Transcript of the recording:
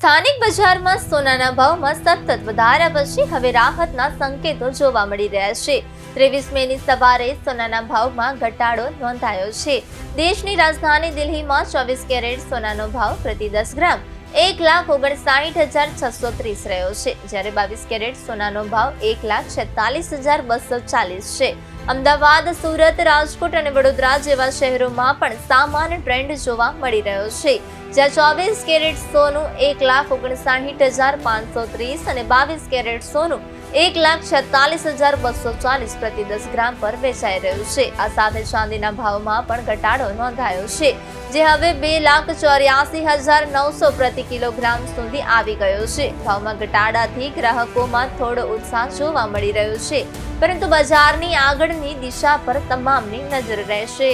સ્થાનિક બજારમાં સોનાના ભાવમાં સતત વધારા પછી હવે રાહતના સંકેતો જોવા મળી રહ્યા છે। 23 મેની સવારે સોનાના ભાવમાં ઘટાડો નોંધાયો છે। દેશની રાજધાની દિલ્હીમાં 24 કેરેટ સોનાનો ભાવ પ્રતિ 10 ગ્રામ 1,59,630 રહ્યો છે, જ્યારે 22 કેરેટ સોનાનો ભાવ 1,46,240 છે। અમદાવાદ, સુરત, રાજકોટ અને વડોદરા જેવા શહેરોમાં પણ સામાન્ય ટ્રેન્ડ જોવા મળી રહ્યો છે, જ્યાં 24 કેરેટ સોનું 1,59,530 અને 22 કેરેટ સોનું 1,46,240 પ્રતિ 10 ગ્રામ પર વેચાઈ રહ્યું છે। આ સાથે ચાંદીના ભાવમાં પણ ઘટાડો નોંધાયો છે, જે હવે 2,84,900 પ્રતિ કિલોગ્રામ સુધી આવી ગયો છે। ભાવમાં ઘટાડાથી ગ્રાહકોમાં થોડો ઉત્સાહ જોવા મળી રહ્યો છે, પરંતુ બજારની આગળની દિશા પર તમામની નજર રહેશે।